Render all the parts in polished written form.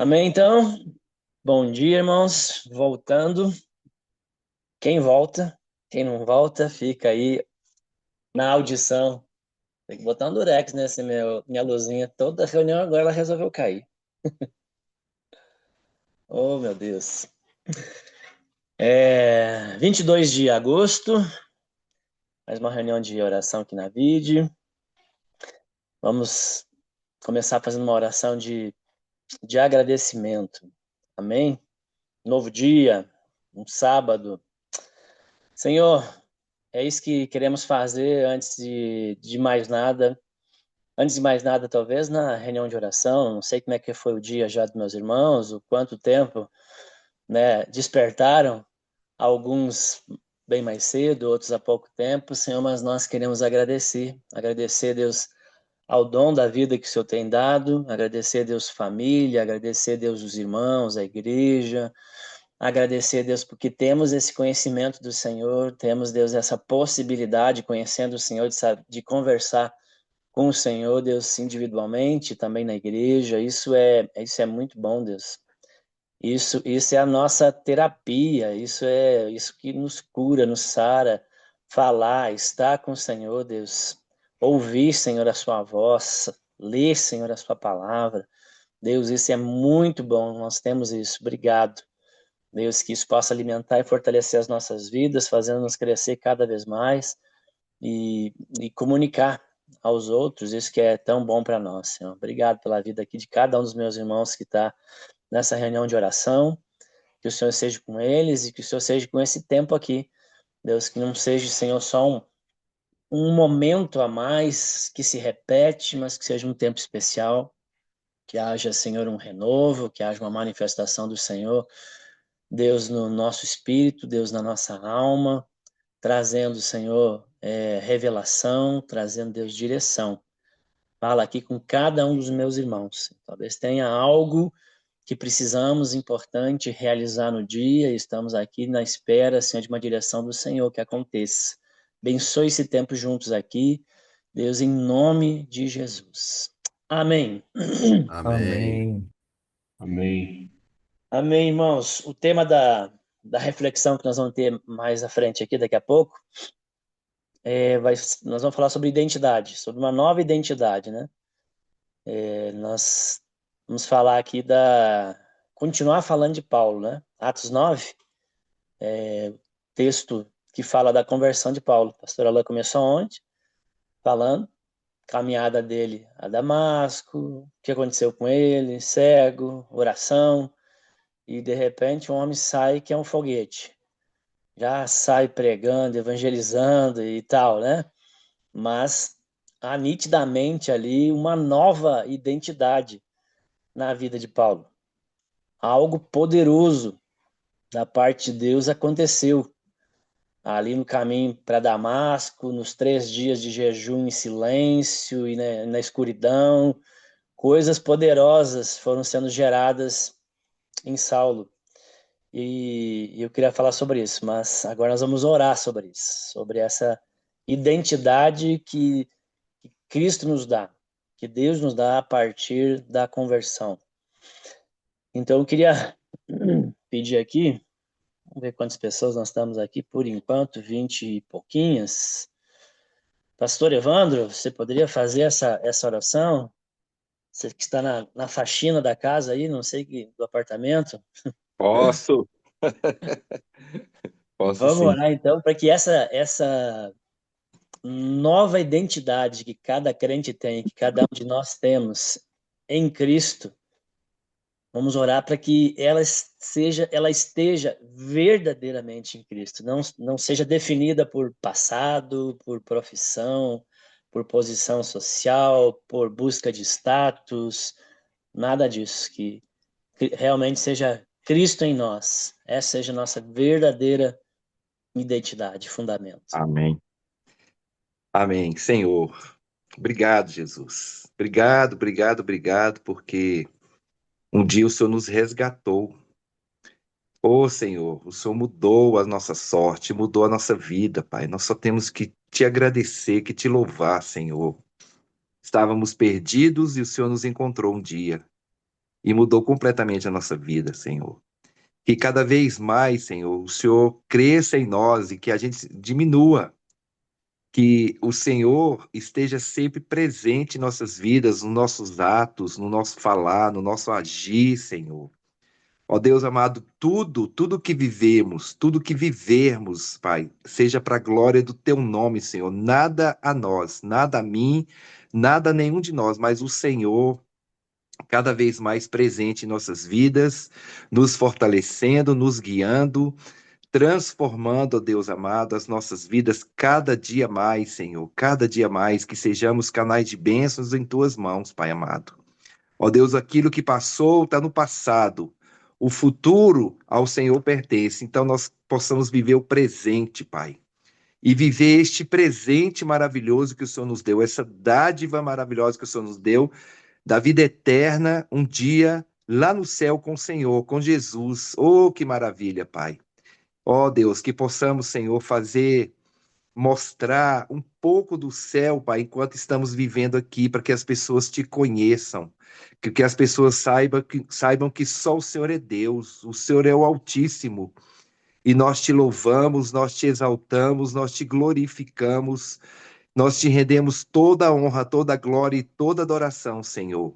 Amém, então. Bom dia, irmãos. Voltando. Quem volta, quem não volta, fica aí na audição. Tem que botar um durex nesse minha luzinha. Toda reunião agora ela resolveu cair. Oh, meu Deus. 22 de agosto, mais uma reunião de oração aqui na VID. Vamos começar fazendo uma oração de agradecimento. Amém? Novo dia, um sábado. Senhor, é isso que queremos fazer antes de mais nada. Antes de mais nada, talvez na reunião de oração, não sei como é que foi o dia já dos meus irmãos, o quanto tempo, né, despertaram, alguns bem mais cedo, outros há pouco tempo, Senhor, mas nós queremos agradecer, Deus, ao dom da vida que o Senhor tem dado, agradecer, Deus, família, agradecer, Deus, os irmãos, a igreja, agradecer, Deus, porque temos esse conhecimento do Senhor, temos, Deus, essa possibilidade, conhecendo o Senhor, de conversar com o Senhor, Deus, individualmente, também na igreja. Isso é muito bom, Deus. Isso é a nossa terapia, isso é isso que nos cura, nos sara. Falar, estar com o Senhor, Deus. Ouvir, Senhor, a sua voz, ler, Senhor, a sua palavra. Deus, isso é muito bom, nós temos isso. Obrigado. Deus, que isso possa alimentar e fortalecer as nossas vidas, fazendo-nos crescer cada vez mais e comunicar aos outros isso que é tão bom para nós, Senhor. Obrigado pela vida aqui de cada um dos meus irmãos que está nessa reunião de oração, que o Senhor seja com eles e que o Senhor seja com esse tempo aqui. Deus, que não seja, Senhor, só um momento a mais que se repete, mas que seja um tempo especial, que haja, Senhor, um renovo, que haja uma manifestação do Senhor, Deus no nosso espírito, Deus na nossa alma, trazendo, Senhor, revelação, trazendo, Deus, direção. Fala aqui com cada um dos meus irmãos. Talvez tenha algo que precisamos, importante, realizar no dia, e estamos aqui na espera, Senhor, de uma direção do Senhor que aconteça. Abençoe esse tempo juntos aqui, Deus, em nome de Jesus. Amém. Amém. Amém. Amém. Amém, irmãos. O tema da reflexão que nós vamos ter mais à frente aqui, daqui a pouco, nós vamos falar sobre identidade, sobre uma nova identidade, né? Nós vamos falar aqui continuar falando de Paulo, né? Atos 9, texto que fala da conversão de Paulo. A pastora Alain começou ontem falando, caminhada dele a Damasco, o que aconteceu com ele, cego, oração, e de repente um homem sai que é um foguete. Já sai pregando, evangelizando e tal, né? Mas há nitidamente ali uma nova identidade na vida de Paulo. Algo poderoso da parte de Deus aconteceu ali no caminho para Damasco, nos 3 dias de jejum em silêncio e na escuridão. Coisas poderosas foram sendo geradas em Saulo. E eu queria falar sobre isso, mas agora nós vamos orar sobre isso, sobre essa identidade que Cristo nos dá, que Deus nos dá a partir da conversão. Então eu queria pedir aqui, vamos ver quantas pessoas nós estamos aqui por enquanto, 20 e pouquinhas. Pastor Evandro, você poderia fazer essa oração? Você que está na faxina da casa aí, não sei do apartamento. Posso? Posso Vamos sim. orar então para que essa nova identidade que cada crente tem, que cada um de nós temos em Cristo, vamos orar para que ela esteja verdadeiramente em Cristo, não seja definida por passado, por profissão, por posição social, por busca de status, nada disso, que realmente seja Cristo em nós, essa seja a nossa verdadeira identidade, fundamento. Amém. Amém. Senhor, obrigado, Jesus. Obrigado, obrigado, obrigado, porque um dia o Senhor nos resgatou. Ô, Senhor, o Senhor mudou a nossa sorte, mudou a nossa vida, Pai. Nós só temos que te agradecer, que te louvar, Senhor. Estávamos perdidos e o Senhor nos encontrou um dia. e mudou completamente a nossa vida, Senhor. Que cada vez mais, Senhor, o Senhor cresça em nós e que a gente diminua, que o Senhor esteja sempre presente em nossas vidas, nos nossos atos, no nosso falar, no nosso agir, Senhor. Ó Deus amado, tudo que vivemos, tudo que vivermos, Pai, seja para a glória do Teu nome, Senhor. Nada a nós, nada a mim, nada a nenhum de nós, mas o Senhor cada vez mais presente em nossas vidas, nos fortalecendo, nos guiando, transformando, ó Deus amado, as nossas vidas cada dia mais, Senhor, cada dia mais, que sejamos canais de bênçãos em Tuas mãos, Pai amado. Ó Deus, aquilo que passou está no passado. O futuro ao Senhor pertence. Então nós possamos viver o presente, Pai. E viver este presente maravilhoso que o Senhor nos deu, essa dádiva maravilhosa que o Senhor nos deu, da vida eterna, um dia lá no céu com o Senhor, com Jesus. Oh, que maravilha, Pai. Ó Deus, que possamos, Senhor, mostrar um pouco do céu, Pai, enquanto estamos vivendo aqui, para que as pessoas te conheçam, que as pessoas saibam que só o Senhor é Deus, o Senhor é o Altíssimo, e nós te louvamos, nós te exaltamos, nós te glorificamos, nós te rendemos toda a honra, toda a glória e toda a adoração, Senhor.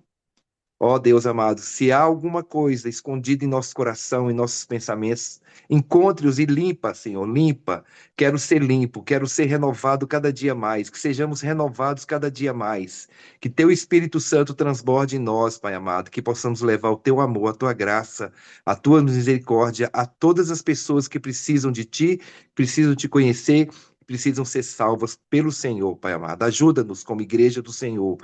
Ó Deus amado, se há alguma coisa escondida em nosso coração, em nossos pensamentos, encontre-os e limpa, Senhor, limpa. Quero ser limpo, quero ser renovado cada dia mais, que sejamos renovados cada dia mais. Que teu Espírito Santo transborde em nós, Pai amado, que possamos levar o teu amor, a tua graça, a tua misericórdia a todas as pessoas que precisam de ti, precisam te conhecer, precisam ser salvas pelo Senhor, Pai amado. Ajuda-nos como igreja do Senhor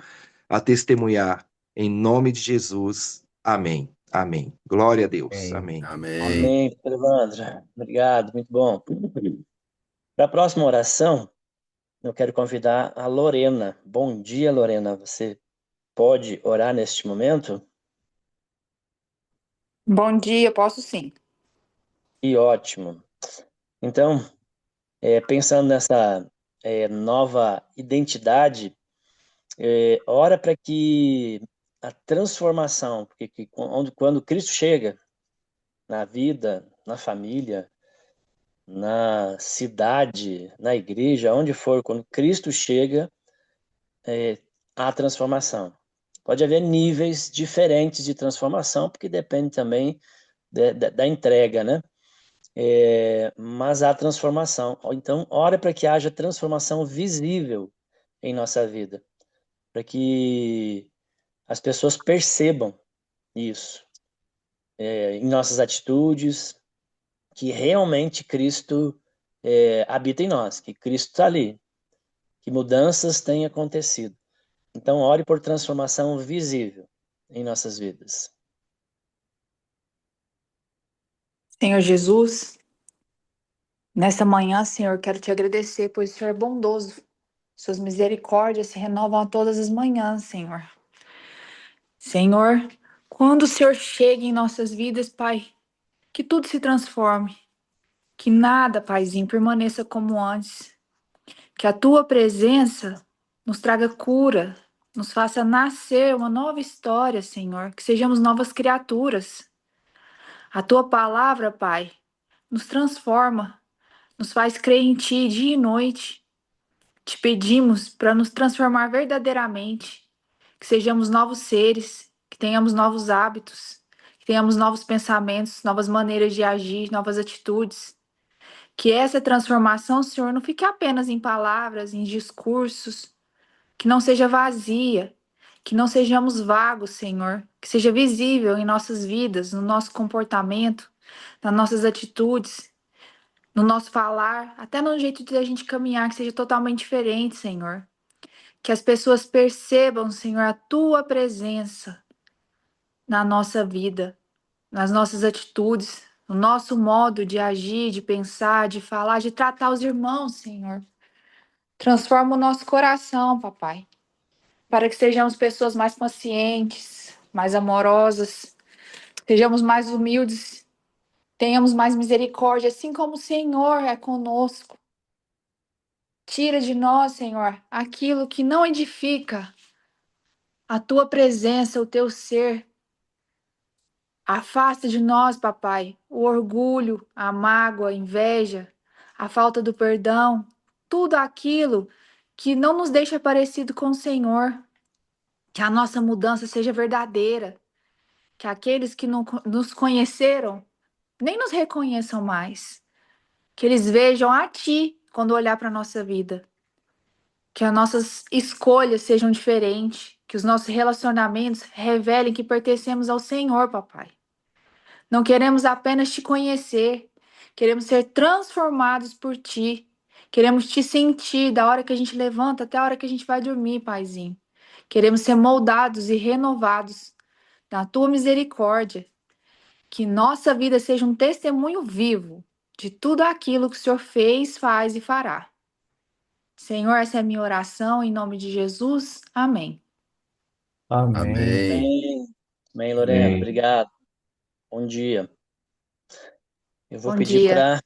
a testemunhar em nome de Jesus. Amém. Amém. Glória a Deus. Amém. Amém. Amém. Amém, Pastor Evandro. Obrigado, muito bom. Para a próxima oração, eu quero convidar a Lorena. Bom dia, Lorena. Você pode orar neste momento? Bom dia, posso sim. E ótimo. Então, pensando nessa nova identidade, ora para que a transformação, porque quando Cristo chega na vida, na família, na cidade, na igreja, onde for, quando Cristo chega, há transformação. Pode haver níveis diferentes de transformação, porque depende também da entrega, né? Mas há transformação. Então, ora para que haja transformação visível em nossa vida, para que as pessoas percebam isso, em nossas atitudes, que realmente Cristo habita em nós, que Cristo está ali, que mudanças têm acontecido. Então, ore por transformação visível em nossas vidas. Senhor Jesus, nessa manhã, Senhor, quero te agradecer, pois o Senhor é bondoso. Suas misericórdias se renovam a todas as manhãs, Senhor. Senhor, quando o Senhor chega em nossas vidas, Pai, que tudo se transforme, que nada, Paizinho, permaneça como antes. Que a tua presença nos traga cura, nos faça nascer uma nova história, Senhor, que sejamos novas criaturas. A tua palavra, Pai, nos transforma, nos faz crer em ti dia e noite. Te pedimos para nos transformar verdadeiramente, que sejamos novos seres, que tenhamos novos hábitos, que tenhamos novos pensamentos, novas maneiras de agir, novas atitudes. Que essa transformação, Senhor, não fique apenas em palavras, em discursos, que não seja vazia, que não sejamos vagos, Senhor, que seja visível em nossas vidas, no nosso comportamento, nas nossas atitudes, no nosso falar, até no jeito de a gente caminhar, que seja totalmente diferente, Senhor. Que as pessoas percebam, Senhor, a tua presença na nossa vida, nas nossas atitudes, no nosso modo de agir, de pensar, de falar, de tratar os irmãos, Senhor. Transforma o nosso coração, papai, para que sejamos pessoas mais pacientes, mais amorosas, sejamos mais humildes, tenhamos mais misericórdia, assim como o Senhor é conosco. Tira de nós, Senhor, aquilo que não edifica, a tua presença, o teu ser. Afasta de nós, papai, o orgulho, a mágoa, a inveja, a falta do perdão, tudo aquilo que não nos deixa parecido com o Senhor. Que a nossa mudança seja verdadeira, que aqueles que não nos conheceram nem nos reconheçam mais, que eles vejam a Ti quando olhar para a nossa vida, que as nossas escolhas sejam diferentes, que os nossos relacionamentos revelem que pertencemos ao Senhor, papai. Não queremos apenas te conhecer, queremos ser transformados por ti. Queremos te sentir da hora que a gente levanta até a hora que a gente vai dormir, paizinho. Queremos ser moldados e renovados na tua misericórdia. Que nossa vida seja um testemunho vivo de tudo aquilo que o Senhor fez, faz e fará. Senhor, essa é a minha oração, em nome de Jesus. Amém. Amém. Amém. Amém. Amém, Lorena. Amém. Obrigado. Bom dia. Eu Bom dia.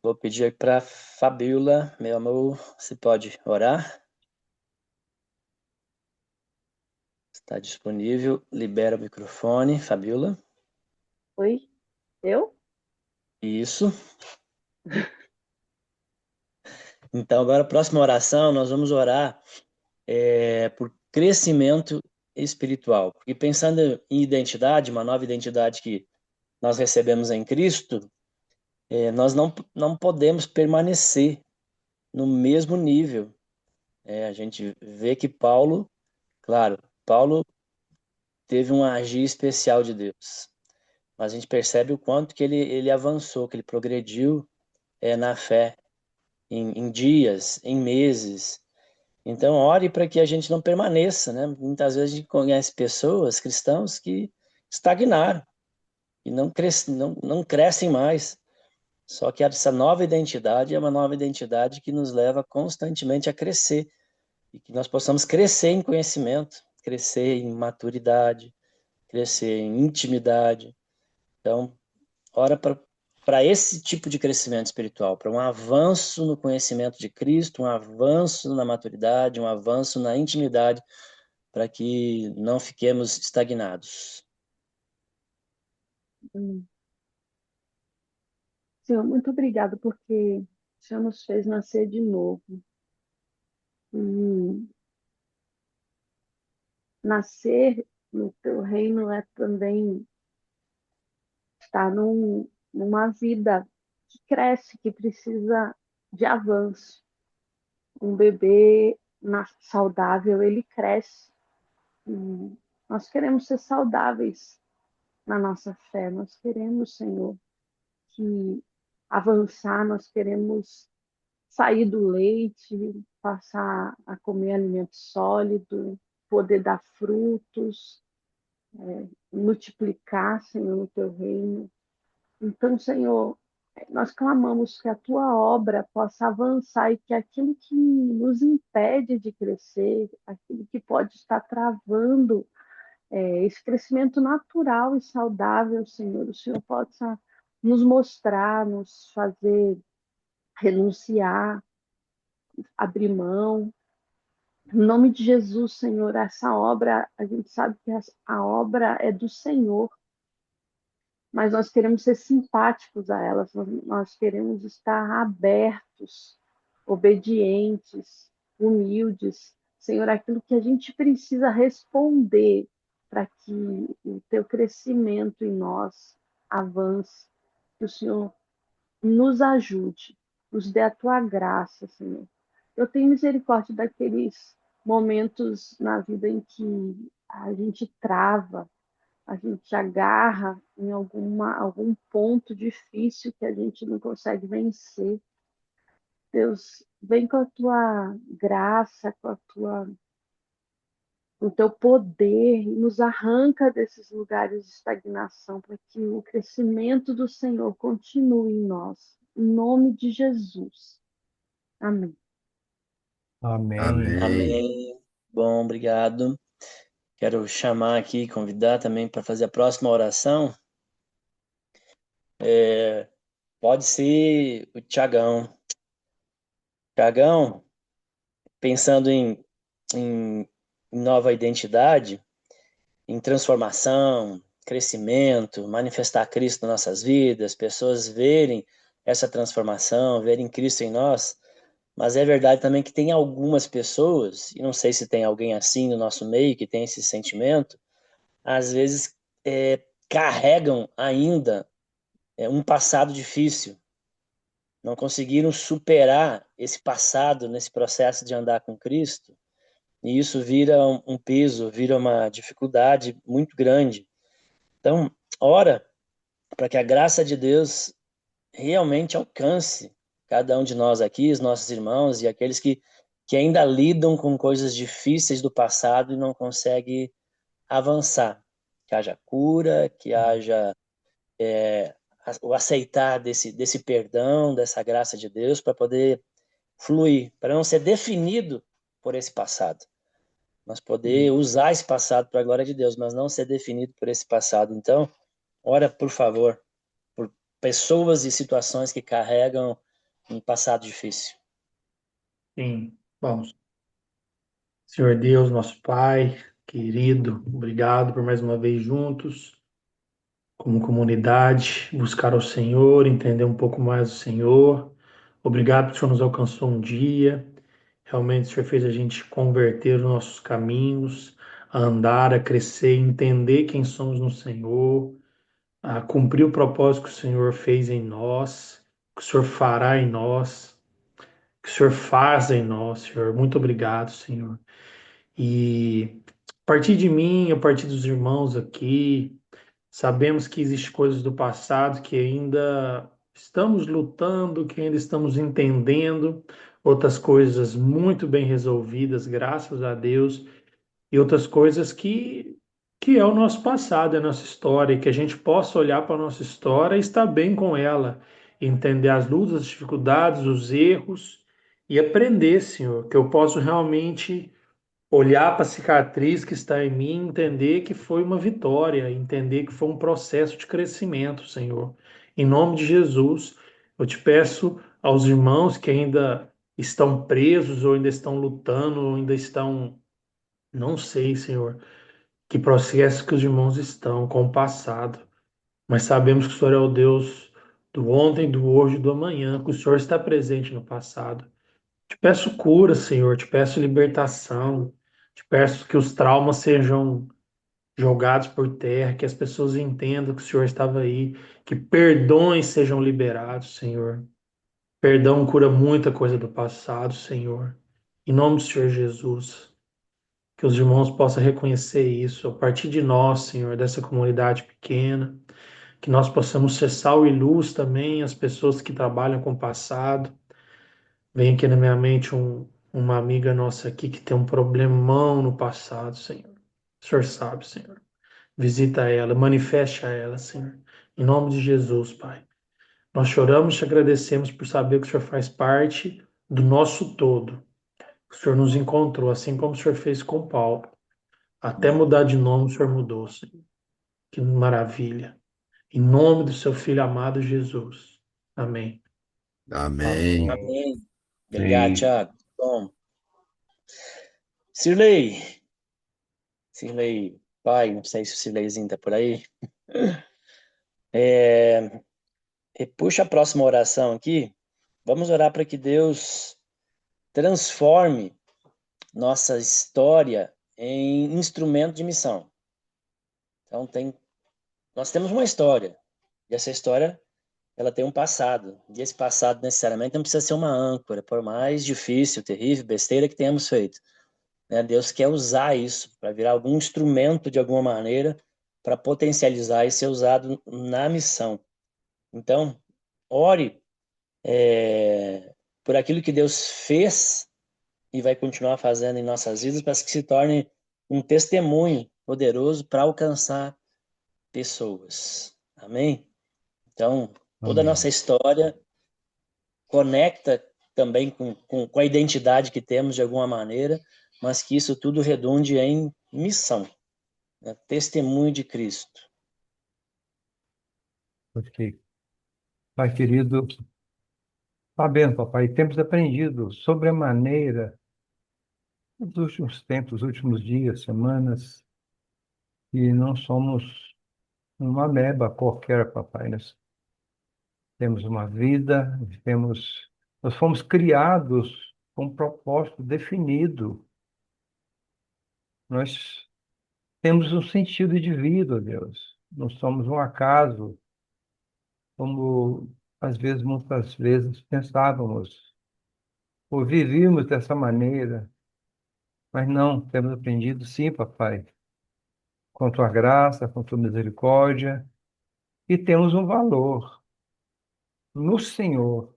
vou pedir para Fabiola, meu amor, você pode orar? Está disponível. Libera o microfone, Fabiola. Oi? Eu? Isso. Então, agora a próxima oração, nós vamos orar por crescimento espiritual. Porque pensando em identidade, uma nova identidade que nós recebemos em Cristo, nós não podemos permanecer no mesmo nível. A gente vê que Paulo teve um agir especial de Deus, mas a gente percebe o quanto que ele avançou, que ele progrediu na fé, em dias, em meses. Então, ore para que a gente não permaneça, né? Muitas vezes a gente conhece pessoas, cristãos, que estagnaram e não crescem mais. Só que essa nova identidade é uma nova identidade que nos leva constantemente a crescer e que nós possamos crescer em conhecimento, crescer em maturidade, crescer em intimidade. Então, ora para esse tipo de crescimento espiritual, para um avanço no conhecimento de Cristo, um avanço na maturidade, um avanço na intimidade, para que não fiquemos estagnados. Hum. Senhor, muito obrigado porque o Senhor nos fez nascer de novo. E nascer no teu reino é também estar numa vida que cresce, que precisa de avanço. Um bebê saudável, ele cresce. E nós queremos ser saudáveis na nossa fé. Nós queremos, Senhor, que avançar, nós queremos sair do leite, passar a comer alimento sólido, poder dar frutos, multiplicar, Senhor, no teu reino. Então, Senhor, nós clamamos que a tua obra possa avançar e que aquilo que nos impede de crescer, aquilo que pode estar travando esse crescimento natural e saudável, Senhor, o Senhor possa nos mostrar, nos fazer renunciar, abrir mão. Em nome de Jesus, Senhor, essa obra, a gente sabe que a obra é do Senhor, mas nós queremos ser simpáticos a elas, nós queremos estar abertos, obedientes, humildes. Senhor, aquilo que a gente precisa responder para que o teu crescimento em nós avance, que o Senhor nos ajude, nos dê a tua graça, Senhor. Eu tenho misericórdia daqueles momentos na vida em que a gente trava, a gente agarra em algum ponto difícil que a gente não consegue vencer. Deus, vem com a tua graça, com o teu poder, e nos arranca desses lugares de estagnação, para que o crescimento do Senhor continue em nós. Em nome de Jesus. Amém. Amém. Amém. Amém. Bom, obrigado. Quero chamar aqui, convidar também para fazer a próxima oração. Pode ser o Tiagão. Tiagão, pensando em nova identidade, em transformação, crescimento, manifestar Cristo nas nossas vidas, pessoas verem essa transformação, verem Cristo em nós, mas é verdade também que tem algumas pessoas, e não sei se tem alguém assim no nosso meio que tem esse sentimento, às vezes carregam ainda um passado difícil, não conseguiram superar esse passado nesse processo de andar com Cristo, e isso vira um peso, vira uma dificuldade muito grande. Então, ora para que a graça de Deus realmente alcance cada um de nós aqui, os nossos irmãos e aqueles que ainda lidam com coisas difíceis do passado e não conseguem avançar. Que haja cura, que haja o aceitar desse perdão, dessa graça de Deus, para poder fluir, para não ser definido por esse passado, mas poder usar esse passado para a glória de Deus, mas não ser definido por esse passado. Então, ora, por favor, por pessoas e situações que carregam um passado difícil. Sim, vamos. Senhor Deus, nosso Pai, querido, obrigado por mais uma vez juntos, como comunidade, buscar o Senhor, entender um pouco mais o Senhor. Obrigado porque o Senhor nos alcançou um dia. Realmente o Senhor fez a gente converter os nossos caminhos, a andar, a crescer, entender quem somos no Senhor, a cumprir o propósito que o Senhor fez em nós, que o Senhor fará em nós, que o Senhor faz em nós, Senhor. Muito obrigado, Senhor. E a partir de mim, a partir dos irmãos aqui, sabemos que existem coisas do passado que ainda estamos lutando, que ainda estamos entendendo, outras coisas muito bem resolvidas, graças a Deus, e outras coisas que é o nosso passado, é a nossa história, e que a gente possa olhar para a nossa história e estar bem com ela, entender as lutas, as dificuldades, os erros e aprender, Senhor, que eu posso realmente olhar para a cicatriz que está em mim, entender que foi uma vitória, entender que foi um processo de crescimento, Senhor. Em nome de Jesus, eu te peço aos irmãos que ainda estão presos, ou ainda estão lutando, ou ainda estão, não sei, Senhor, que processo que os irmãos estão com o passado, mas sabemos que o Senhor é o Deus do ontem, do hoje e do amanhã, que o Senhor está presente no passado. Te peço cura, Senhor, te peço libertação, te peço que os traumas sejam jogados por terra, que as pessoas entendam que o Senhor estava aí, que perdões sejam liberados, Senhor. Perdão cura muita coisa do passado, Senhor. Em nome do Senhor Jesus, que os irmãos possam reconhecer isso a partir de nós, Senhor, dessa comunidade pequena, que nós possamos ser sal e luz também às pessoas que trabalham com o passado. Vem aqui na minha mente uma amiga nossa aqui que tem um problemão no passado, Senhor. O Senhor sabe, Senhor. Visita ela, manifeste a ela, Senhor. Em nome de Jesus, Pai. Nós choramos e te agradecemos por saber que o Senhor faz parte do nosso todo. O Senhor nos encontrou, assim como o Senhor fez com Paulo. Até mudar de nome, o Senhor mudou, Senhor. Que maravilha. Em nome do seu Filho amado Jesus. Amém. Amém. Amém. Obrigado, Sim. Thiago. Bom. Sirlei, pai, não sei se o Sirleizinho tá por aí. E puxa a próxima oração aqui. Vamos orar para que Deus transforme nossa história em instrumento de missão. Então, nós temos uma história, e essa história ela tem um passado, e esse passado necessariamente não precisa ser uma âncora, por mais difícil, terrível, besteira que tenhamos feito. Né? Deus quer usar isso para virar algum instrumento de alguma maneira para potencializar e ser usado na missão. Então, ore por aquilo que Deus fez e vai continuar fazendo em nossas vidas para que se torne um testemunho poderoso para alcançar pessoas. Amém? Então, toda a nossa Amém. história conecta também com a identidade que temos de alguma maneira, mas que isso tudo redunde em missão, né? Testemunho de Cristo. Ok. Pai querido, sabendo, papai, temos aprendido sobre a maneira, nos últimos tempos, nos últimos dias, semanas, que não somos uma ameba qualquer, papai. Nós temos uma vida, nós fomos criados com um propósito definido. Nós temos um sentido de vida, ó Deus. Não somos um acaso, como muitas vezes pensávamos, ou vivíamos dessa maneira, mas não, temos aprendido sim, papai, com tua graça, com tua misericórdia, e temos um valor no Senhor,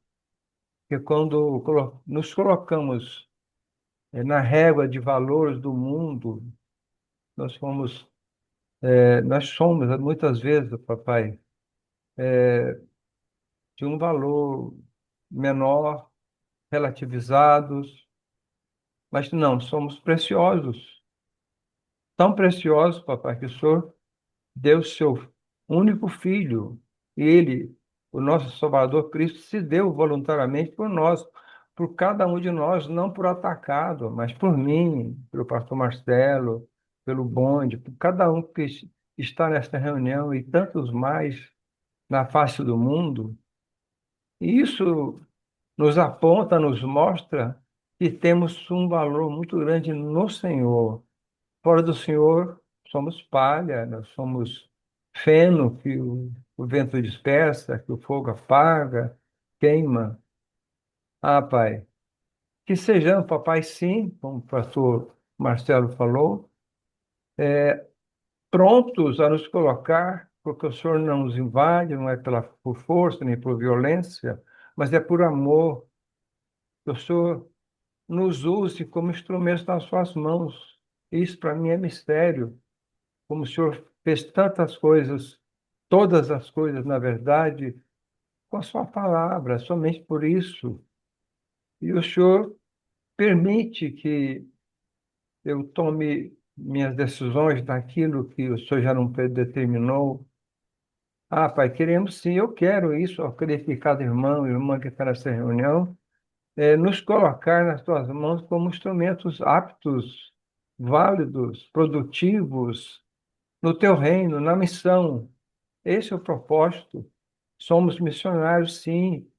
que quando nos colocamos na régua de valores do mundo, nós somos muitas vezes, papai, de um valor menor, relativizados, mas não, somos preciosos, tão preciosos, papai, que o Senhor deu seu único filho, e ele, o nosso Salvador Cristo, se deu voluntariamente por nós, por cada um de nós, não por atacado, mas por mim, pelo pastor Marcelo, pelo Bonde, por cada um que está nesta reunião e tantos mais na face do mundo. E isso nos aponta, nos mostra que temos um valor muito grande no Senhor. Fora do Senhor, somos palha, nós somos feno que o vento dispersa, que o fogo apaga, queima. Ah, Pai, que sejamos, papai, sim, como o pastor Marcelo falou, prontos a nos colocar, porque o Senhor não nos invade, não é por força nem por violência, mas é por amor. Que o Senhor nos use como instrumentos nas suas mãos. Isso para mim é mistério. Como o Senhor fez tantas coisas, todas as coisas, na verdade, com a sua palavra, somente por isso. E o Senhor permite que eu tome minhas decisões daquilo que o Senhor já não predeterminou. Ah, Pai, queremos sim, eu quero isso, eu acredito que cada irmão e irmã que está nessa reunião, nos colocar nas tuas mãos como instrumentos aptos, válidos, produtivos, no teu reino, na missão. Esse é o propósito. Somos missionários, sim,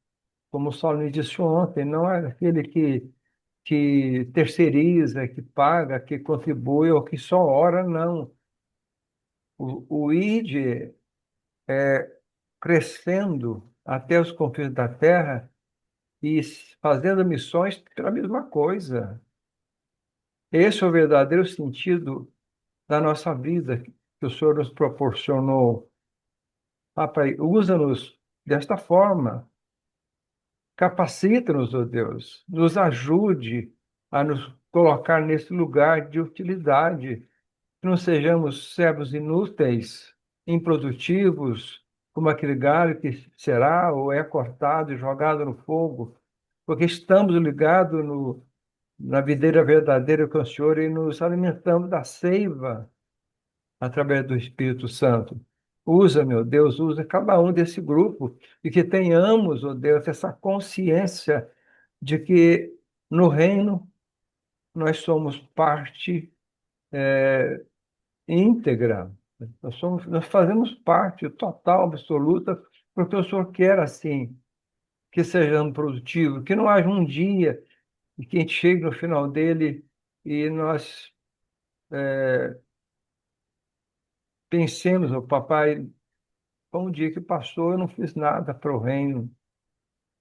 como o Saulo me disse ontem, não é aquele que terceiriza, que paga, que contribui ou que só ora, não. O ID é crescendo até os confins da terra e fazendo missões pela mesma coisa. Esse é o verdadeiro sentido da nossa vida que o Senhor nos proporcionou. Papai, usa-nos desta forma. Capacita-nos, ó Deus, nos ajude a nos colocar nesse lugar de utilidade, que não sejamos servos inúteis, improdutivos, como aquele galho que será ou é cortado e jogado no fogo, porque estamos ligados na videira verdadeira com o Senhor e nos alimentamos da seiva através do Espírito Santo. Usa, meu Deus, usa cada um desse grupo e que tenhamos, ó Deus, essa consciência de que no reino nós somos parte íntegra, nós fazemos parte total, absoluta, porque o Senhor quer assim, que sejamos produtivos, que não haja um dia em que a gente chegue no final dele e nós pensemos, o papai, foi um dia que passou, eu não fiz nada para o reino,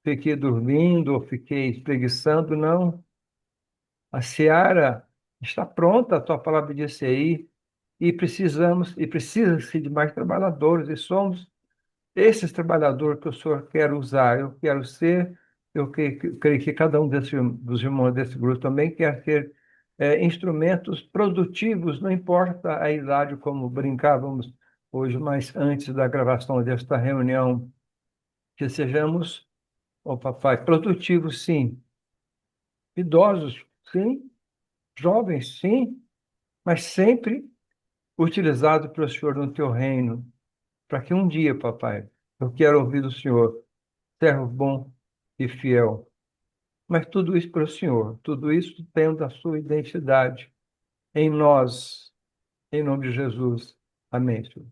fiquei dormindo ou fiquei espreguiçando, não. A seara está pronta, a tua palavra disse aí, e precisa-se de mais trabalhadores, e somos esses trabalhadores que o Senhor quer usar. Eu quero ser, creio que cada um dos irmãos desse grupo também quer ser instrumentos produtivos, não importa a idade, como brincávamos hoje, mas antes da gravação desta reunião, que sejamos, ó papai, produtivos, sim, idosos, sim, jovens, sim, mas sempre utilizado pelo Senhor no teu reino, para que um dia, papai, eu quero ouvir do Senhor, servo bom e fiel. Mas tudo isso para o Senhor, tudo isso tendo a sua identidade em nós, em nome de Jesus. Amém, Senhor.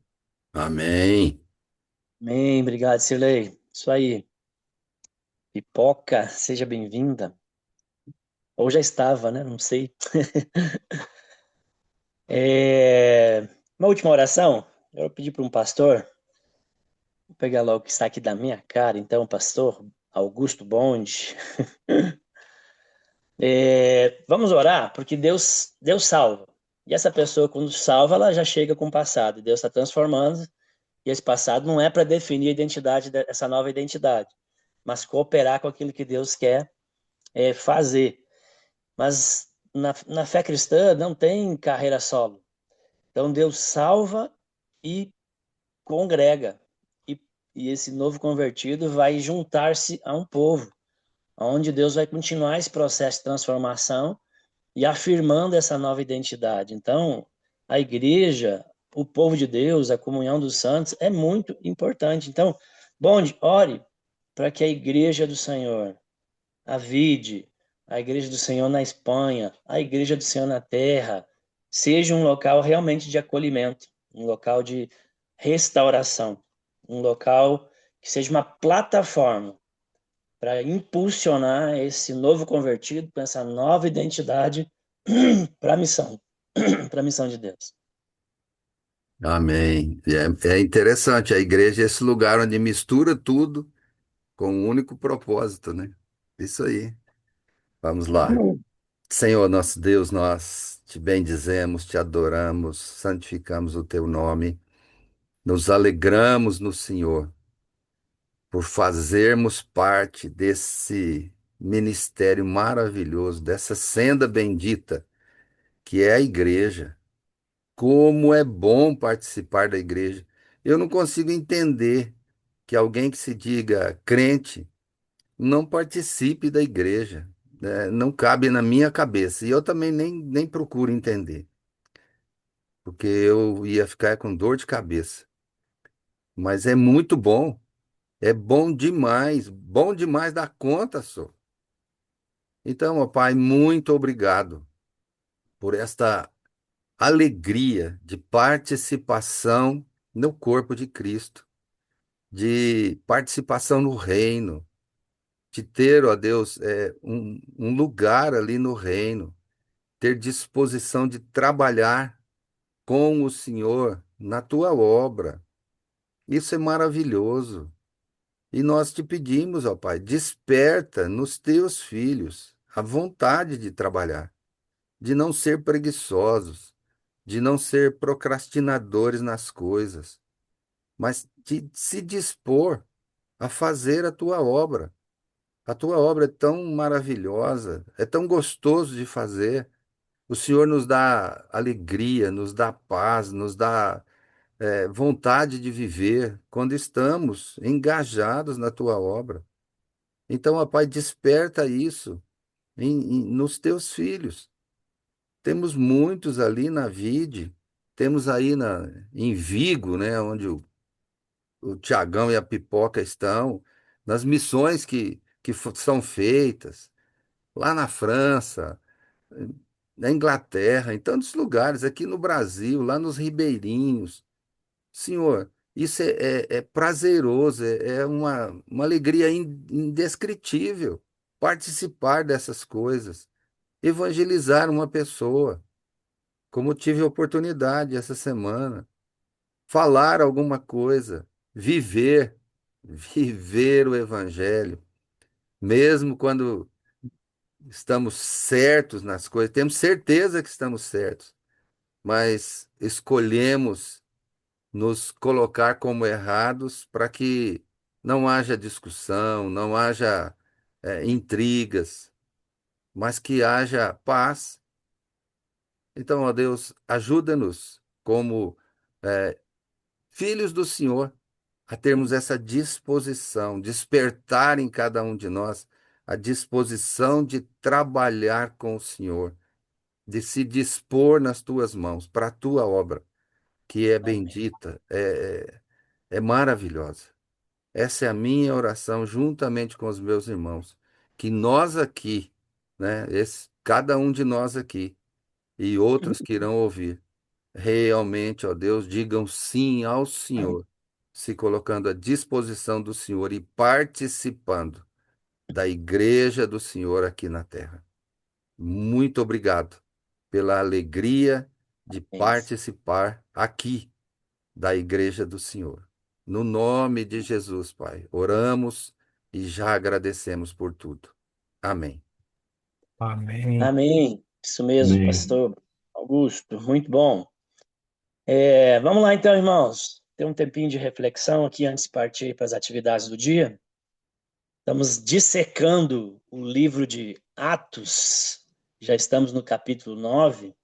Amém. Amém, obrigado, Sirlei. Isso aí. Pipoca, seja bem-vinda. Ou já estava, né? Não sei. Uma última oração. Eu pedi para um pastor, vou pegar logo o que está aqui da minha cara, então, pastor Augusto Bonde. Vamos orar, porque Deus salva. E essa pessoa, quando salva, ela já chega com o passado. Deus está transformando. E esse passado não é para definir a identidade dessa nova identidade, mas cooperar com aquilo que Deus quer fazer. Mas na fé cristã não tem carreira solo. Então Deus salva e congrega. E, e esse novo convertido vai juntar-se a um povo, onde Deus vai continuar esse processo de transformação e afirmando essa nova identidade. Então, a igreja, o povo de Deus, a comunhão dos santos é muito importante. Então, Bonde, ore para que a igreja do Senhor, a Vide, a igreja do Senhor na Espanha, a igreja do Senhor na terra, seja um local realmente de acolhimento, um local de restauração, um local que seja uma plataforma para impulsionar esse novo convertido com essa nova identidade para a missão, para a missão de Deus. Amém. É interessante, a igreja é esse lugar onde mistura tudo com um único propósito, né? Isso aí. Vamos lá. Amém. Senhor, nosso Deus, nós te bendizemos, te adoramos, santificamos o teu nome, nos alegramos no Senhor por fazermos parte desse ministério maravilhoso, dessa senda bendita que é a igreja. Como é bom participar da igreja. Eu não consigo entender que alguém que se diga crente não participe da igreja, né? Não cabe na minha cabeça. E eu também nem procuro entender, porque eu ia ficar com dor de cabeça. Mas é muito bom, é bom demais da conta, só. Então, ó Pai, muito obrigado por esta alegria de participação no corpo de Cristo, de participação no reino, de ter, ó Deus, um lugar ali no reino, ter disposição de trabalhar com o Senhor na tua obra. Isso é maravilhoso. E nós te pedimos, ó Pai, desperta nos teus filhos a vontade de trabalhar, de não ser preguiçosos, de não ser procrastinadores nas coisas, mas de se dispor a fazer a tua obra. A tua obra é tão maravilhosa, é tão gostoso de fazer. O Senhor nos dá alegria, nos dá paz, nos dá vontade de viver quando estamos engajados na tua obra. Então, ó Pai, desperta isso nos teus filhos. Temos muitos ali na Vide, temos aí em Vigo, né, onde o Tiagão e a Pipoca estão, nas missões que são feitas, lá na França, na Inglaterra, em tantos lugares, aqui no Brasil, lá nos Ribeirinhos. Senhor, isso é prazeroso, é uma alegria indescritível participar dessas coisas, evangelizar uma pessoa, como tive a oportunidade essa semana, falar alguma coisa, viver, viver o evangelho, mesmo quando estamos certos nas coisas, temos certeza que estamos certos, mas escolhemos nos colocar como errados para que não haja discussão, não haja intrigas, mas que haja paz. Então, ó Deus, ajuda-nos como filhos do Senhor a termos essa disposição, despertar em cada um de nós a disposição de trabalhar com o Senhor, de se dispor nas tuas mãos para a tua obra, que é Amém. bendita, é maravilhosa. Essa é a minha oração juntamente com os meus irmãos, que nós aqui, né, cada um de nós aqui e outros que irão ouvir, realmente, ó Deus, digam sim ao Senhor, se colocando à disposição do Senhor e participando da igreja do Senhor aqui na terra. Muito obrigado pela alegria de participar aqui da igreja do Senhor. No nome de Jesus, Pai, oramos e já agradecemos por tudo. Amém. Amém. Amém. Isso mesmo, Amém. pastor Augusto. Muito bom. Vamos lá então, irmãos. Tem um tempinho de reflexão aqui antes de partir para as atividades do dia. Estamos dissecando o livro de Atos. Já estamos no capítulo 9.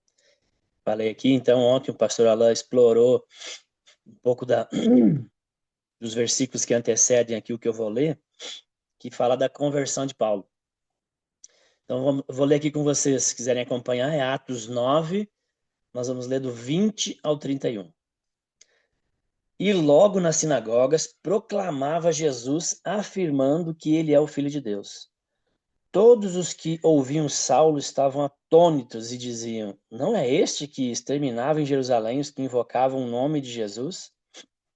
Falei aqui, então, ontem o pastor Alain explorou um pouco dos versículos que antecedem aqui o que eu vou ler, que fala da conversão de Paulo. Então, vou ler aqui com vocês, se quiserem acompanhar, é Atos 9, nós vamos ler do 20 ao 31. E logo nas sinagogas proclamava Jesus, afirmando que ele é o Filho de Deus. Todos os que ouviam Saulo estavam atônitos e diziam: não é este que exterminava em Jerusalém os que invocavam o nome de Jesus?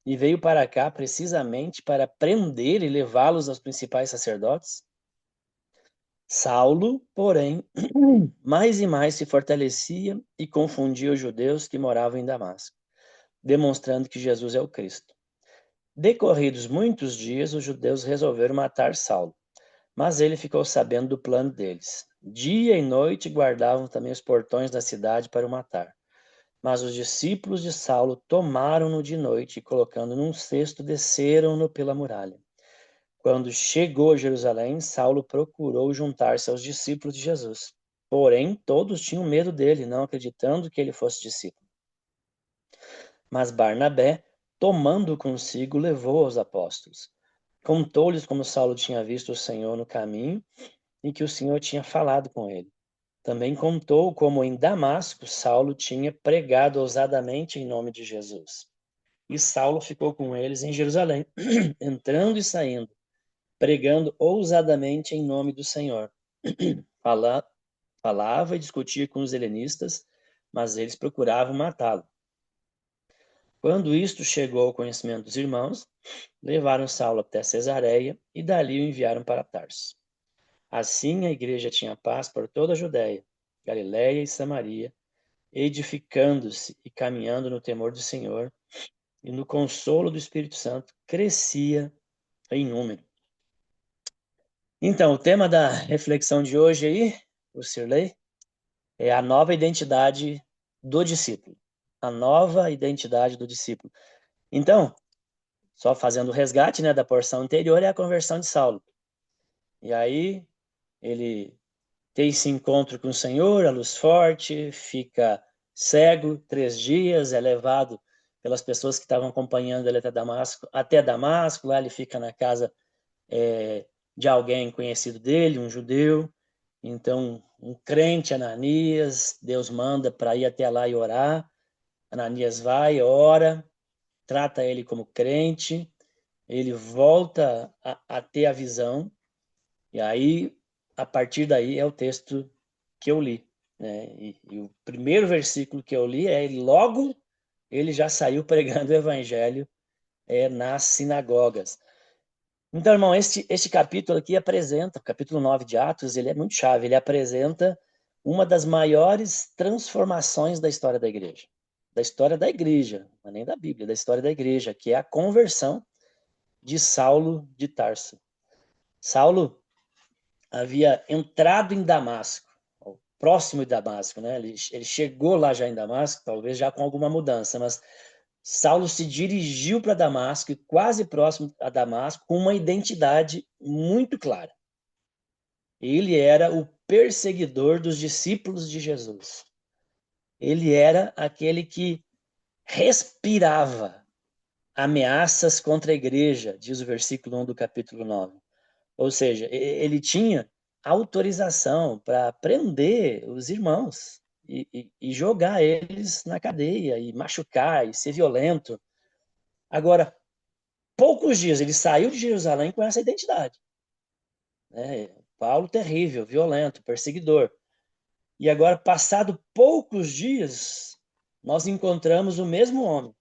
E veio para cá precisamente para prender e levá-los aos principais sacerdotes? Saulo, porém, mais e mais se fortalecia e confundia os judeus que moravam em Damasco, demonstrando que Jesus é o Cristo. Decorridos muitos dias, os judeus resolveram matar Saulo, mas ele ficou sabendo do plano deles. Dia e noite guardavam também os portões da cidade para o matar. Mas os discípulos de Saulo tomaram-no de noite e, colocando num cesto, desceram-no pela muralha. Quando chegou a Jerusalém, Saulo procurou juntar-se aos discípulos de Jesus. Porém, todos tinham medo dele, não acreditando que ele fosse discípulo. Mas Barnabé, tomando-o consigo, levou aos apóstolos. Contou-lhes como Saulo tinha visto o Senhor no caminho e que o Senhor tinha falado com ele. Também contou como em Damasco Saulo tinha pregado ousadamente em nome de Jesus. E Saulo ficou com eles em Jerusalém, entrando e saindo, pregando ousadamente em nome do Senhor. Falava e discutia com os helenistas, mas eles procuravam matá-lo. Quando isto chegou ao conhecimento dos irmãos, levaram Saulo até Cesareia e dali o enviaram para Tarso. Assim a igreja tinha paz por toda a Judéia, Galiléia e Samaria, edificando-se e caminhando no temor do Senhor, e no consolo do Espírito Santo crescia em número. Então, o tema da reflexão de hoje aí, o Sirley, é a nova identidade do discípulo. A nova identidade do discípulo. Então, só fazendo o resgate, né, da porção anterior, é a conversão de Saulo. E aí, ele tem esse encontro com o Senhor, a luz forte, fica cego 3 dias, é levado pelas pessoas que estavam acompanhando ele até Damasco, lá ele fica na casa de alguém conhecido dele, um judeu. Então, um crente, Ananias, Deus manda para ir até lá e orar. Ananias vai, ora, trata ele como crente, ele volta a ter a visão, e aí, a partir daí, é o texto que eu li. Né? E o primeiro versículo que eu li é: logo ele já saiu pregando o evangelho nas sinagogas. Então, irmão, este capítulo aqui apresenta, o capítulo 9 de Atos, ele é muito chave, ele apresenta uma das maiores transformações da história da igreja. Da história da igreja, não é nem da Bíblia, da história da igreja, que é a conversão de Saulo de Tarso. Saulo havia entrado em Damasco, próximo de Damasco, né? Ele chegou lá já em Damasco, talvez já com alguma mudança, mas Saulo se dirigiu para Damasco, e quase próximo a Damasco, com uma identidade muito clara. Ele era o perseguidor dos discípulos de Jesus. Ele era aquele que respirava ameaças contra a igreja, diz o versículo 1 do capítulo 9. Ou seja, ele tinha autorização para prender os irmãos e jogar eles na cadeia, e machucar, e ser violento. Agora, poucos dias ele saiu de Jerusalém com essa identidade. Né? Paulo terrível, violento, perseguidor. E agora, passado poucos dias, nós encontramos o mesmo homem,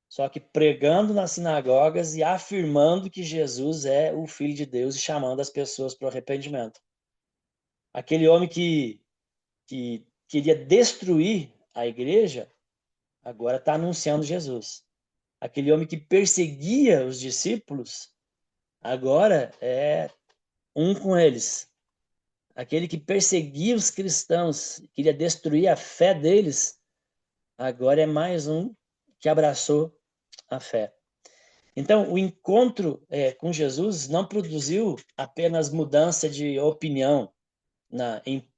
só que pregando nas sinagogas e afirmando que Jesus é o Filho de Deus e chamando as pessoas para o arrependimento. Aquele homem que queria destruir a igreja, agora está anunciando Jesus. Aquele homem que perseguia os discípulos, agora é um com eles. Aquele que perseguia os cristãos, queria destruir a fé deles, agora é mais um que abraçou a fé. Então, o encontro com Jesus não produziu apenas mudança de opinião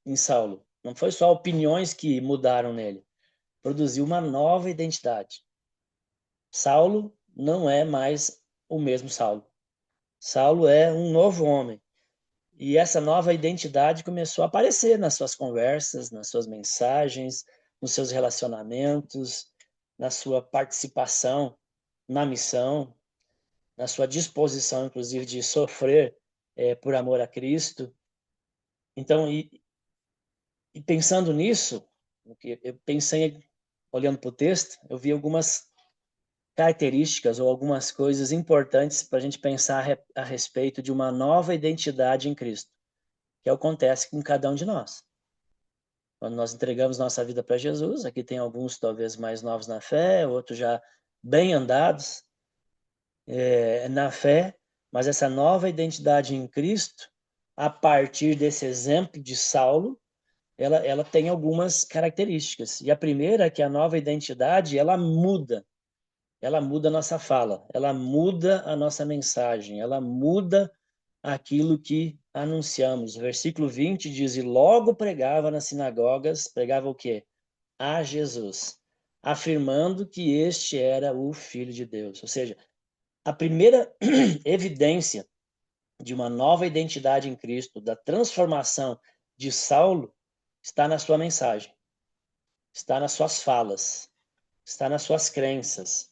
em Saulo. Não foi só opiniões que mudaram nele. Produziu uma nova identidade. Saulo não é mais o mesmo Saulo. Saulo é um novo homem. E essa nova identidade começou a aparecer nas suas conversas, nas suas mensagens, nos seus relacionamentos, na sua participação na missão, na sua disposição, inclusive, de sofrer por amor a Cristo. Então, e pensando nisso, eu pensei, olhando para o texto, eu vi algumas características ou algumas coisas importantes para a gente pensar a respeito de uma nova identidade em Cristo, que acontece com cada um de nós. Quando nós entregamos nossa vida para Jesus, aqui tem alguns talvez mais novos na fé, outros já bem andados na fé, mas essa nova identidade em Cristo, a partir desse exemplo de Saulo, ela tem algumas características. E a primeira é que a nova identidade, ela muda a nossa fala, ela muda a nossa mensagem, ela muda aquilo que anunciamos. O versículo 20 diz, e logo pregava nas sinagogas, pregava o quê? A Jesus, afirmando que este era o Filho de Deus. Ou seja, a primeira evidência de uma nova identidade em Cristo, da transformação de Saulo, está na sua mensagem, está nas suas falas, está nas suas crenças.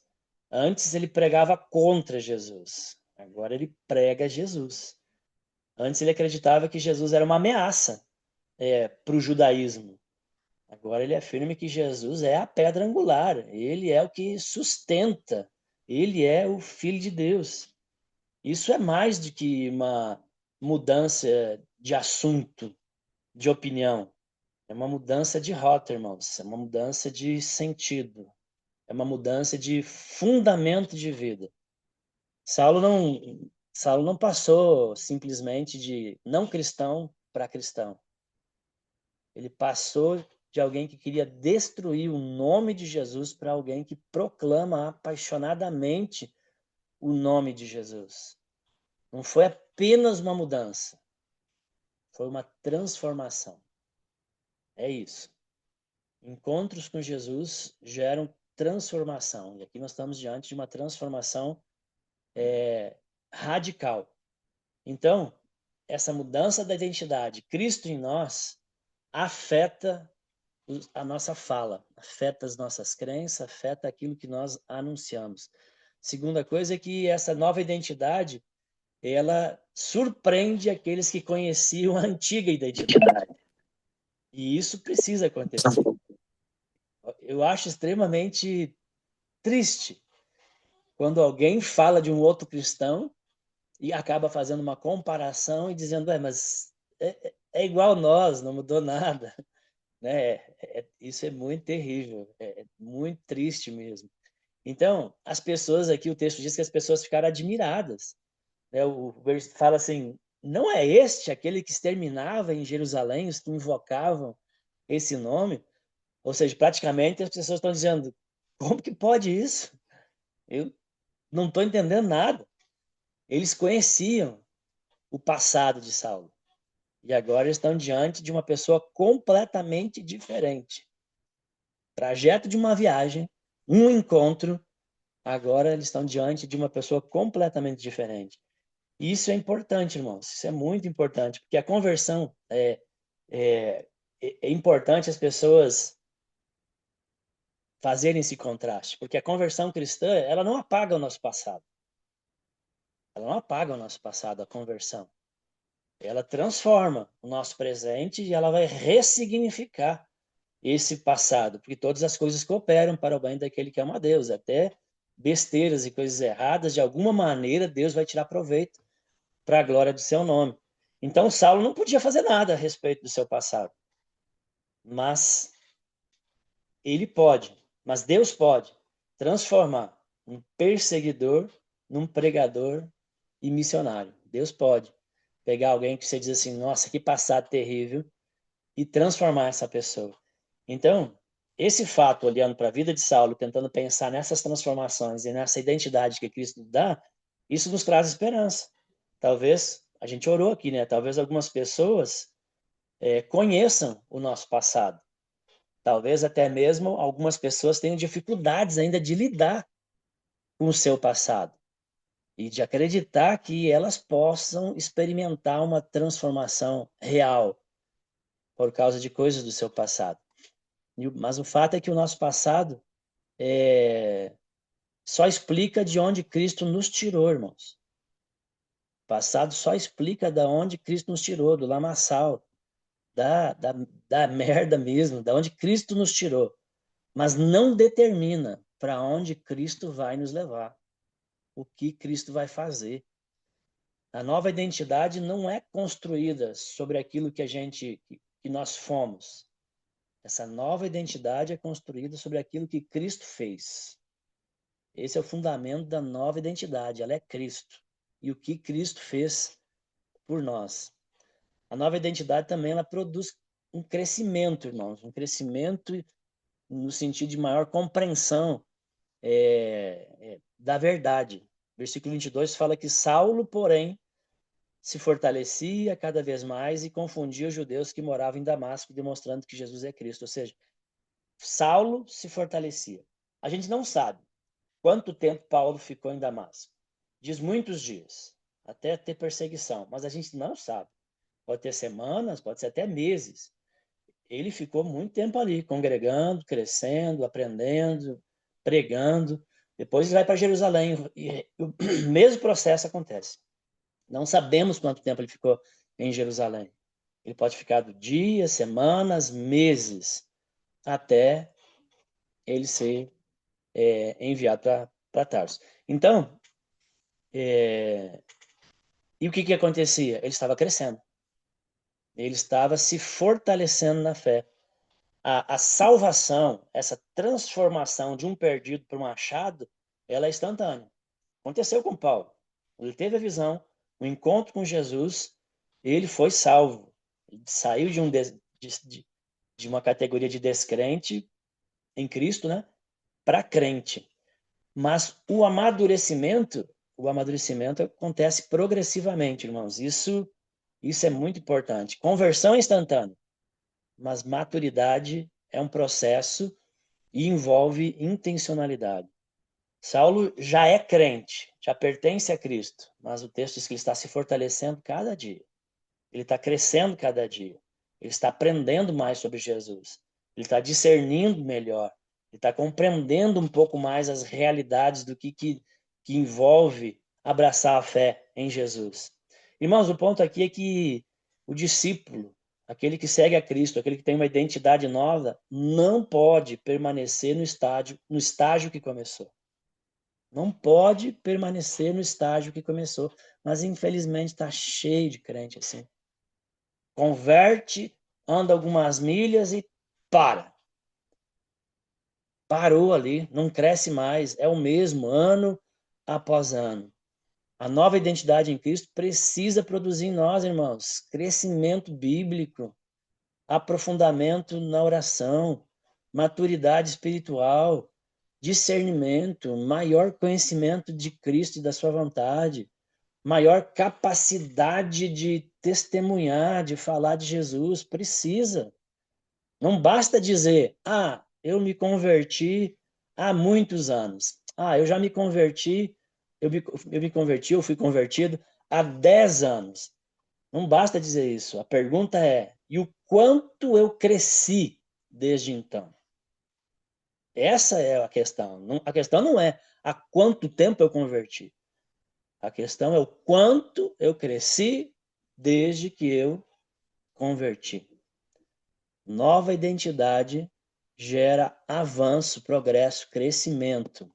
Antes ele pregava contra Jesus, agora ele prega Jesus. Antes ele acreditava que Jesus era uma ameaça para o judaísmo. Agora ele afirma que Jesus é a pedra angular, ele é o que sustenta, ele é o Filho de Deus. Isso é mais do que uma mudança de assunto, de opinião. É uma mudança de rota, irmãos. É uma mudança de sentido. É uma mudança de fundamento de vida. Saulo não passou simplesmente de não cristão para cristão. Ele passou de alguém que queria destruir o nome de Jesus para alguém que proclama apaixonadamente o nome de Jesus. Não foi apenas uma mudança, foi uma transformação. É isso. Encontros com Jesus geram transformação. E aqui nós estamos diante de uma transformação radical. Então, essa mudança da identidade, Cristo em nós, afeta a nossa fala, afeta as nossas crenças, afeta aquilo que nós anunciamos. Segunda coisa é que essa nova identidade, ela surpreende aqueles que conheciam a antiga identidade. E isso precisa acontecer. Eu acho extremamente triste quando alguém fala de um outro cristão e acaba fazendo uma comparação e dizendo, mas é igual nós, não mudou nada. Né? Isso é muito terrível, é muito triste mesmo. Então, as pessoas aqui, o texto diz que as pessoas ficaram admiradas. Né? O verso fala assim, não é este aquele que exterminava em Jerusalém os que invocavam esse nome? Ou seja, praticamente as pessoas estão dizendo, como que pode isso? Eu não estou entendendo nada. Eles conheciam o passado de Saulo. E agora estão diante de uma pessoa completamente diferente. Trajeto de uma viagem, um encontro, agora eles estão diante de uma pessoa completamente diferente. E isso é importante, irmãos. Isso é muito importante, porque a conversão é importante as pessoas fazerem esse contraste, porque a conversão cristã, ela não apaga o nosso passado. Ela não apaga o nosso passado, a conversão. Ela transforma o nosso presente e ela vai ressignificar esse passado, porque todas as coisas cooperam para o bem daquele que ama a Deus, até besteiras e coisas erradas, de alguma maneira Deus vai tirar proveito para a glória do seu nome. Então Saulo não podia fazer nada a respeito do seu passado, mas Deus pode transformar um perseguidor num pregador e missionário. Deus pode pegar alguém que você diz assim, nossa, que passado terrível, e transformar essa pessoa. Então, esse fato, olhando para a vida de Saulo, tentando pensar nessas transformações e nessa identidade que Cristo dá, isso nos traz esperança. Talvez, a gente orou aqui, né? Talvez algumas pessoas conheçam o nosso passado. Talvez até mesmo algumas pessoas tenham dificuldades ainda de lidar com o seu passado e de acreditar que elas possam experimentar uma transformação real por causa de coisas do seu passado. Mas o fato é que o nosso passado só explica de onde Cristo nos tirou, irmãos. O passado só explica de onde Cristo nos tirou, do lamaçal, da merda mesmo, da onde Cristo nos tirou. Mas não determina para onde Cristo vai nos levar, o que Cristo vai fazer. A nova identidade não é construída sobre aquilo que nós fomos. Essa nova identidade é construída sobre aquilo que Cristo fez. Esse é o fundamento da nova identidade, ela é Cristo. E o que Cristo fez por nós. A nova identidade também ela produz um crescimento, irmãos, um crescimento no sentido de maior compreensão da verdade. Versículo 22 fala que Saulo, porém, se fortalecia cada vez mais e confundia os judeus que moravam em Damasco, demonstrando que Jesus é Cristo. Ou seja, Saulo se fortalecia. A gente não sabe quanto tempo Paulo ficou em Damasco. Diz muitos dias, até ter perseguição, mas a gente não sabe. Pode ter semanas, pode ser até meses. Ele ficou muito tempo ali, congregando, crescendo, aprendendo, pregando. Depois ele vai para Jerusalém e o mesmo processo acontece. Não sabemos quanto tempo ele ficou em Jerusalém. Ele pode ficar dias, semanas, meses, até ele ser enviado para Tarso. Então, e o que acontecia? Ele estava crescendo. Ele estava se fortalecendo na fé. A salvação, essa transformação de um perdido para um achado, ela é instantânea. Aconteceu com Paulo. Ele teve a visão, o encontro com Jesus, ele foi salvo. Ele saiu de uma categoria de descrente em Cristo, né, para crente. Mas o amadurecimento acontece progressivamente, irmãos. Isso é muito importante. Conversão é instantânea, mas maturidade é um processo e envolve intencionalidade. Saulo já é crente, já pertence a Cristo, mas o texto diz que ele está se fortalecendo cada dia. Ele está crescendo cada dia. Ele está aprendendo mais sobre Jesus. Ele está discernindo melhor. Ele está compreendendo um pouco mais as realidades do que envolve abraçar a fé em Jesus. Irmãos, o ponto aqui é que o discípulo, aquele que segue a Cristo, aquele que tem uma identidade nova, não pode permanecer no estágio que começou. Não pode permanecer no estágio que começou. Mas, infelizmente, está cheio de crente assim. Converte, anda algumas milhas e para. Parou ali, não cresce mais. É o mesmo, ano após ano. A nova identidade em Cristo precisa produzir em nós, irmãos, crescimento bíblico, aprofundamento na oração, maturidade espiritual, discernimento, maior conhecimento de Cristo e da sua vontade, maior capacidade de testemunhar, de falar de Jesus. Precisa. Não basta dizer, eu me converti há muitos anos. Eu já me converti, eu fui convertido há 10 anos. Não basta dizer isso. A pergunta é, e o quanto eu cresci desde então? Essa é a questão. A questão não é há quanto tempo eu converti. A questão é o quanto eu cresci desde que eu converti. Nova identidade gera avanço, progresso, crescimento.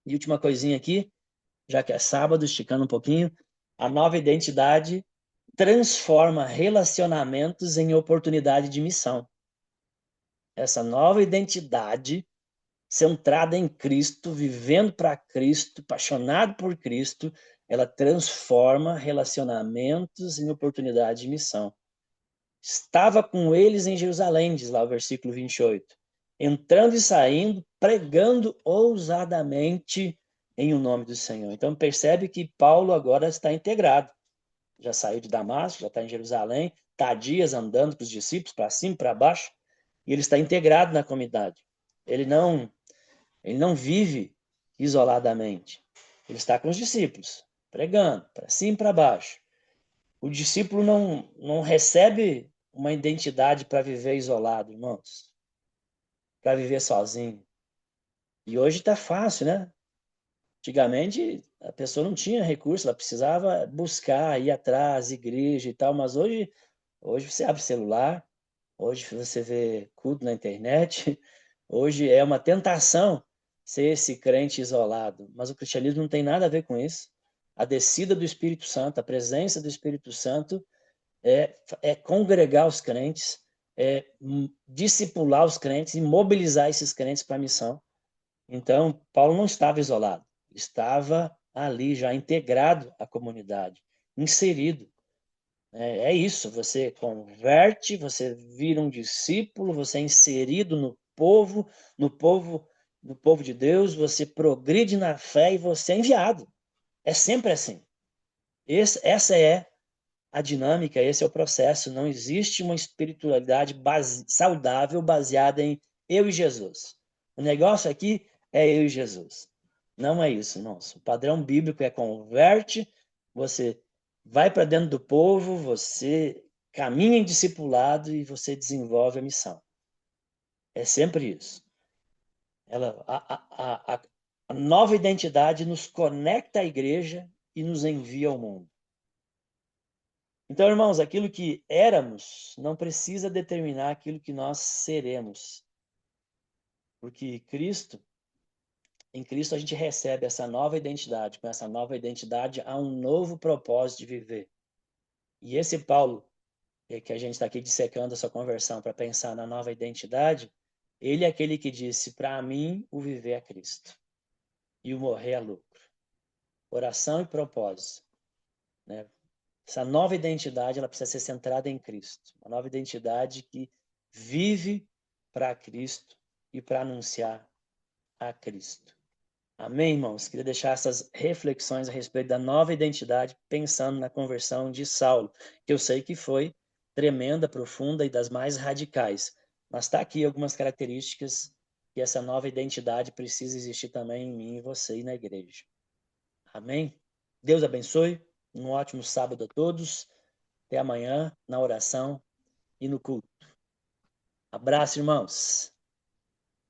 E última coisinha aqui, já que é sábado, esticando um pouquinho, a nova identidade transforma relacionamentos em oportunidade de missão. Essa nova identidade, centrada em Cristo, vivendo para Cristo, apaixonado por Cristo, ela transforma relacionamentos em oportunidade de missão. Estava com eles em Jerusalém, diz lá o versículo 28, entrando e saindo, pregando ousadamente em o nome do Senhor. Então percebe que Paulo agora está integrado. Já saiu de Damasco, já está em Jerusalém, está há dias andando com os discípulos, para cima, para baixo, e ele está integrado na comunidade. Ele não vive isoladamente. Ele está com os discípulos, pregando, para cima e para baixo. O discípulo não recebe uma identidade para viver isolado, irmãos, para viver sozinho. E hoje está fácil, né? Antigamente a pessoa não tinha recurso, ela precisava buscar, ir atrás, igreja e tal, mas hoje você abre celular, hoje você vê culto na internet, hoje é uma tentação ser esse crente isolado, mas o cristianismo não tem nada a ver com isso. A descida do Espírito Santo, a presença do Espírito Santo é congregar os crentes, é discipular os crentes e mobilizar esses crentes para a missão. Então, Paulo não estava isolado, estava ali já integrado à comunidade, inserido. É isso, você converte, você vira um discípulo, você é inserido no povo, no povo de Deus, você progride na fé e você é enviado. É sempre assim. Essa é a dinâmica, esse é o processo. Não existe uma espiritualidade saudável baseada em eu e Jesus. O negócio aqui é eu e Jesus. Não é isso, nossa. O padrão bíblico é converte, você vai para dentro do povo, você caminha em discipulado e você desenvolve a missão. É sempre isso. A nova identidade nos conecta à igreja e nos envia ao mundo. Então, irmãos, aquilo que éramos não precisa determinar aquilo que nós seremos. Porque em Cristo a gente recebe essa nova identidade. Com essa nova identidade há um novo propósito de viver. E esse Paulo, que a gente está aqui dissecando essa conversão para pensar na nova identidade, ele é aquele que disse, para mim, o viver é Cristo. E o morrer é lucro. Oração e propósito, né? Essa nova identidade ela precisa ser centrada em Cristo. Uma nova identidade que vive para Cristo e para anunciar a Cristo. Amém, irmãos? Queria deixar essas reflexões a respeito da nova identidade, pensando na conversão de Saulo, que eu sei que foi tremenda, profunda e das mais radicais. Mas está aqui algumas características que essa nova identidade precisa existir também em mim e você e na igreja. Amém? Deus abençoe. Um ótimo sábado a todos. Até amanhã na oração e no culto. Abraço, irmãos.